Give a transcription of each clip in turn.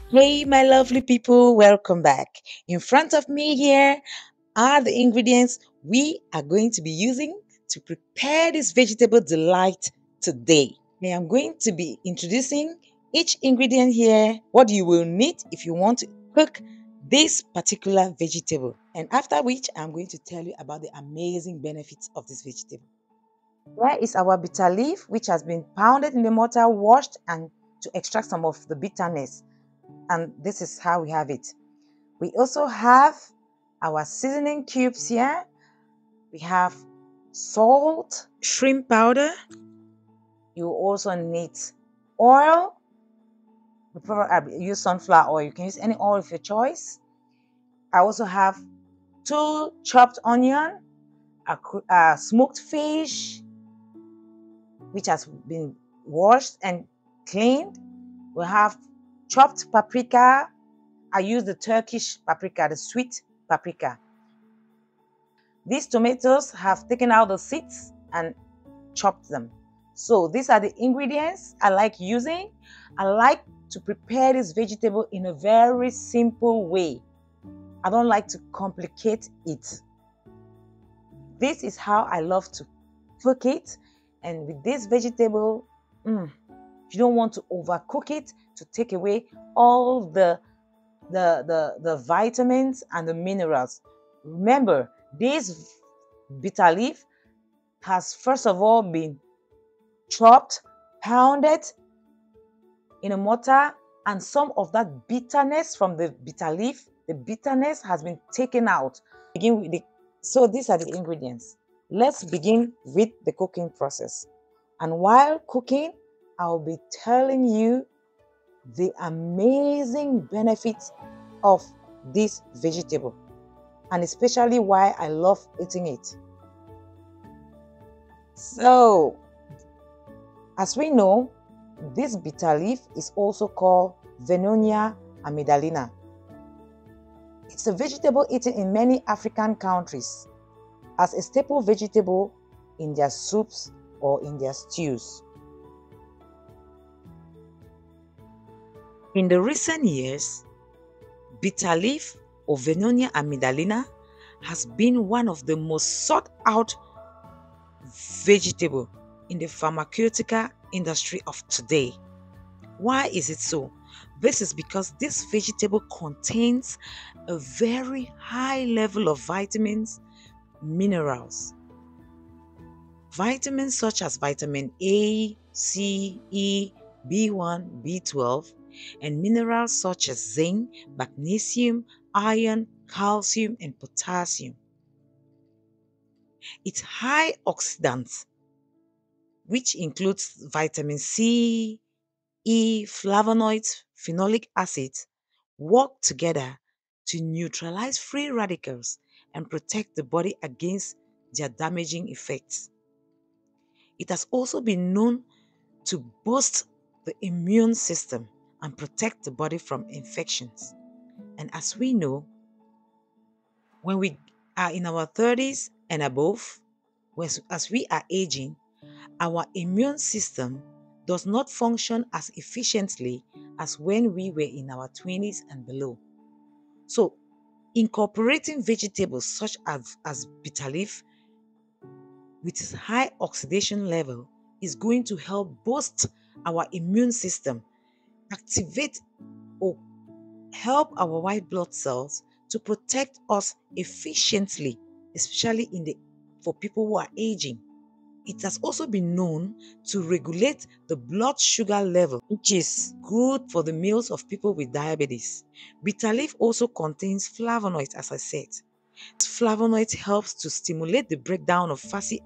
Hey, my lovely people, welcome back. In front of me here are the ingredients we are going to be using to prepare this vegetable delight today. I am going to be introducing each ingredient here, what you will need if you want to cook this particular vegetable. And after which, I'm going to tell you about the amazing benefits of this vegetable. Here is our bitter leaf, which has been pounded in the mortar, washed, and to extract some of the bitterness. And this is how we have it. We also have our seasoning cubes here. We have salt, shrimp powder. You also need oil. I use sunflower oil. You can use any oil of your choice. I also have 2 chopped onion, a smoked fish, which has been washed and cleaned. We have chopped paprika. I use the Turkish paprika, the sweet paprika. These tomatoes have taken out the seeds and chopped them. So these are the ingredients I like using. I like to prepare this vegetable in a very simple way. I don't like to complicate it. This is how I love to cook it. And with this vegetable, you don't want to overcook it to take away all the vitamins and the minerals. Remember, this bitter leaf has first of all been chopped, pounded in a mortar, and some of that bitterness from the bitter leaf, the bitterness has been taken out. So these are the ingredients. Let's begin with the cooking process. And while cooking, I'll be telling you the amazing benefits of this vegetable and especially why I love eating it. So, as we know, this bitter leaf is also called Vennonia amygdalina. It's a vegetable eaten in many African countries as a staple vegetable in their soups or in their stews. In the recent years, bitter leaf or Vennonia amygdalina has been one of the most sought out vegetable in the pharmaceutical industry of today. Why is it so? This is because this vegetable contains a very high level of vitamins, minerals. Vitamins such as vitamin A, C, E, B1, B12, and minerals such as zinc, magnesium, iron, calcium, and potassium. Its high oxidants, which includes vitamin C, E, flavonoids, phenolic acids, work together to neutralize free radicals and protect the body against their damaging effects. It has also been known to boost the immune system and protect the body from infections. And as we know, when we are in our 30s and above, as we are aging, our immune system does not function as efficiently as when we were in our 20s and below. So, incorporating vegetables such as bitter leaf with its high oxidation level is going to help boost our immune system, activate or help our white blood cells to protect us efficiently, especially for people who are aging. It has also been known to regulate the blood sugar level, which is good for the meals of people with diabetes. Bitter leaf also contains flavonoids, as I said. Flavonoids helps to stimulate the breakdown of fatty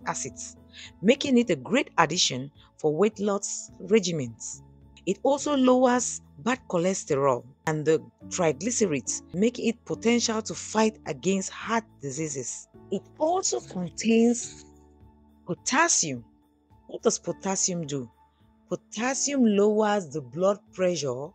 acids, making it a great addition for weight loss regimens. It also lowers bad cholesterol and the triglycerides, making it potential to fight against heart diseases. It also contains potassium. What does potassium do? Potassium lowers the blood pressure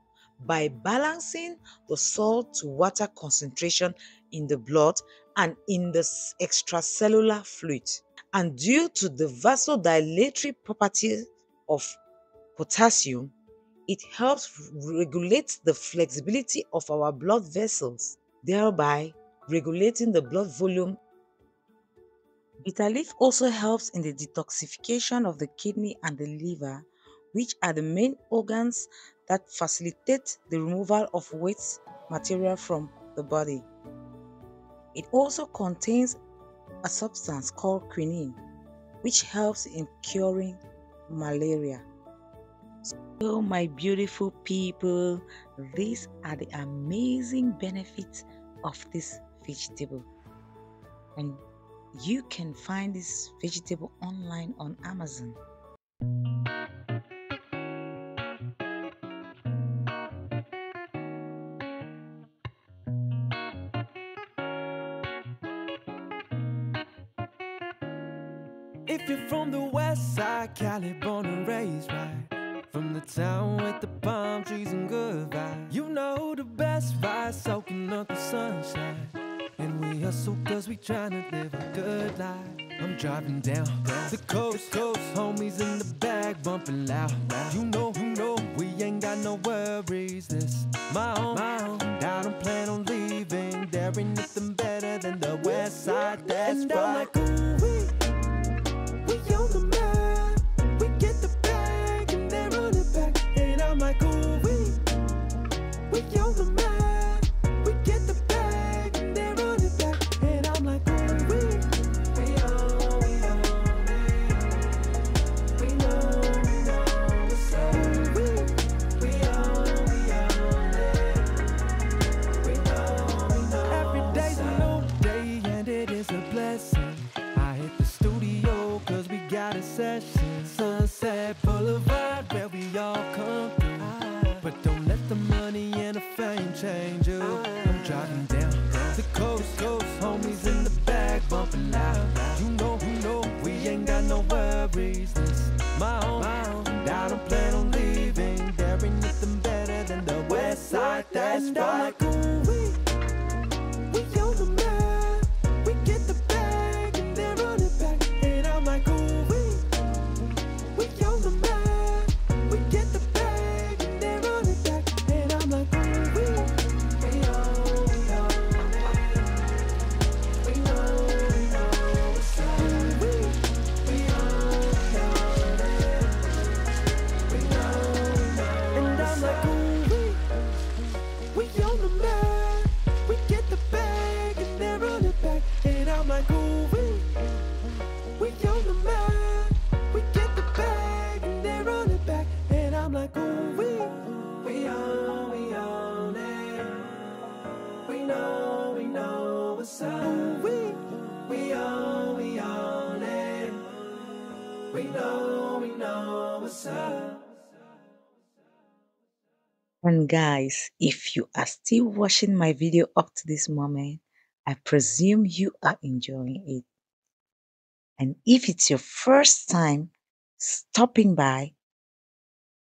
by balancing the salt to water concentration in the blood and in the extracellular fluid. And due to the vasodilatory properties of potassium, It helps regulate the flexibility of our blood vessels, thereby regulating the blood volume. Bitter leaf also helps in the detoxification of the kidney and the liver, which are the main organs that facilitate the removal of waste material from the body. It also contains a substance called quinine, which helps in curing malaria. So, my beautiful people, these are the amazing benefits of this vegetable. And you can find this vegetable online on Amazon. If you're from the west side, Cali, born and raised, right? From the town with the palm trees and good vibes, you know the best vibe, soaking up the sunshine. And we hustle cause we tryna live a good life. I'm driving down the coast, homies in the bag bumping loud. You know, we ain't got no worries. This my own. And I don't plan on leaving. There ain't nothing better than the west side. That's and right. I'm like, ooh, we on the map. We get the bag and then run it back. And I'm like, ooh, we on the map. We get the bag and then run it back. And I'm like, ooh, we on it. We know what's up. We on it. We know. Every day's a new day and it is a blessing. I hit the studio cause we got a session. Sunset Boulevard where we all come through. But don't let the money and the fame change you. I'm driving down the coast, homies in the bag bumping loud. You know, we ain't got no worries. This my own, and I don't plan on leaving. There ain't nothing better than the west side. That's and right. I'm like, ooh, we on the map. We get the bag and then run it back. And I'm like, ooh, we on the map. We get the bag and then run it back. And I'm like, ooh, we on it. We know what's up. We on it. We know. And I'm like, ooh, we on the map. We get the bag and then run it back. And I'm like, ooh, we on the map. We get the bag and then run it back. And I'm like, ooh, we on it. We know what's up. Ooh, we on it. We know what's up. And guys, if you are still watching my video up to this moment, I presume you are enjoying it. And if it's your first time stopping by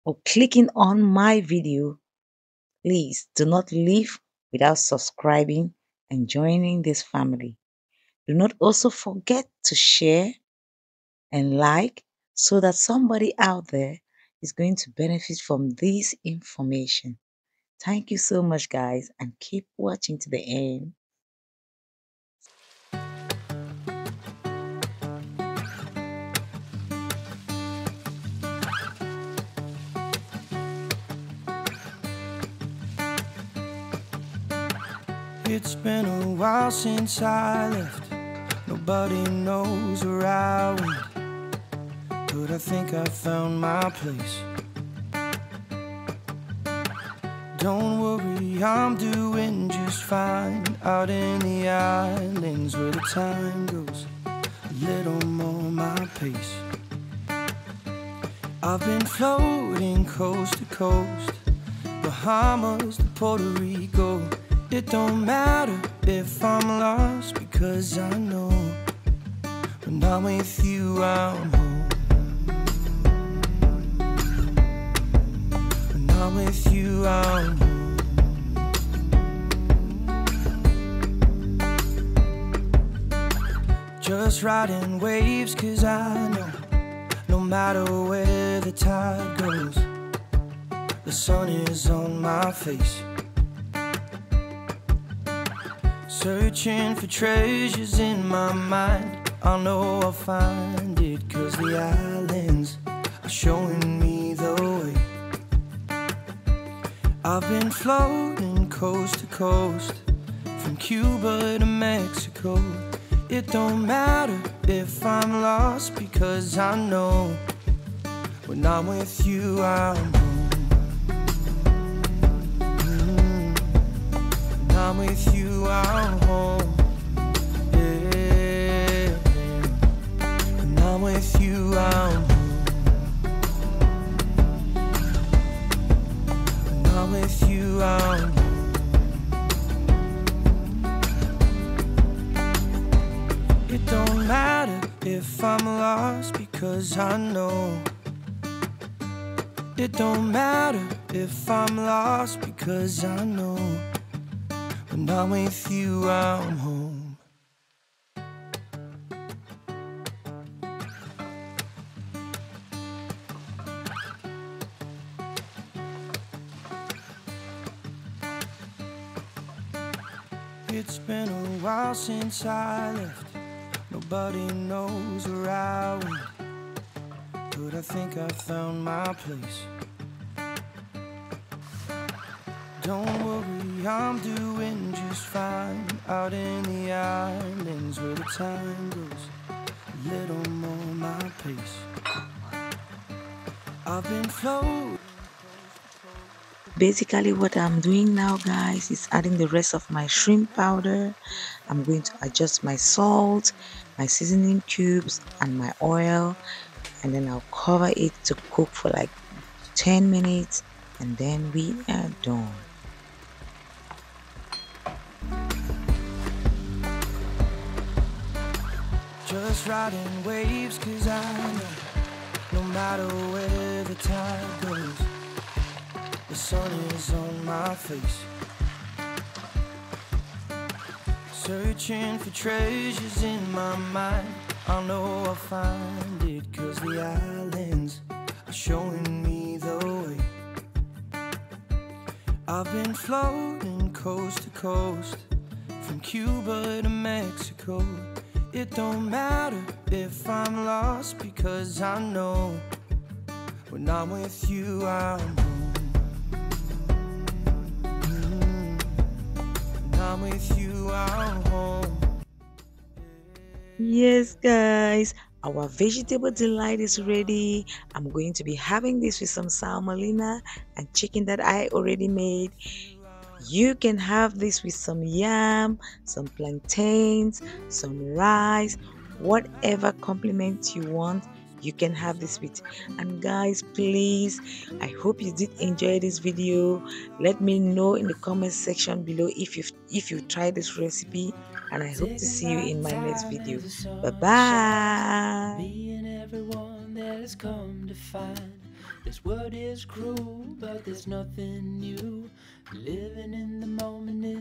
or clicking on my video, please do not leave without subscribing and joining this family. Do not also forget to share and like so that somebody out there is going to benefit from this information. Thank you so much, guys, and keep watching to the end. It's been a while since I left. Nobody knows where I went, but I think I found my place. Don't worry, I'm doing just fine out in the islands where the time goes a little more my pace. I've been floating coast to coast, Bahamas to Puerto Rico. It don't matter if I'm lost because I know when I'm with you I'm home. When I'm with you I'm home. Just riding waves cause I know no matter where the tide goes, the The sun is on my face, searching for treasures in my mind. I know I'll find it, 'cause the islands are showing me the way. I've been floating coast to coast, from Cuba to Mexico. It don't matter if I'm lost, because I know when I'm with you I'm home. When I'm with you I'm home. Yeah. When I'm with you I'm home. When I'm with you I'm home. It don't matter if I'm lost, because I know. It don't matter if I'm lost, because I know when I'm with you I'm home. It's been a while since I left. Nobody knows where I went, but I think I found my place. Don't worry, I'm doing just fine out in the islands, where the time goes a little more my pace. I've been floating. Basically, what I'm doing now, guys, is adding the rest of my shrimp powder. I'm going to adjust my salt, my seasoning cubes, and my oil, and then I'll cover it to cook for like 10 minutes, and then we are done. Just riding waves, 'cause I know no matter where the tide goes, the sun is on my face, searching for treasures in my mind. I know I'll find it, 'cause the islands are showing me the way. I've been floating coast to coast, from Cuba to Mexico. It don't matter if I'm lost, because I know when I'm with you I'm home. When I'm with you I'm home. Yes, guys, our vegetable delight is ready. I'm going to be having this with some salmonella and chicken that I already made. You can have this with some yam, some plantains, some rice, whatever complement you want. You can have this with. And guys, please, I hope you did enjoy this video. Let me know in the comment section below if you tried this recipe, and I hope to see you in my next video. Bye bye. Being everyone that has come to find this world is cruel, but there's nothing new. Living in the moment is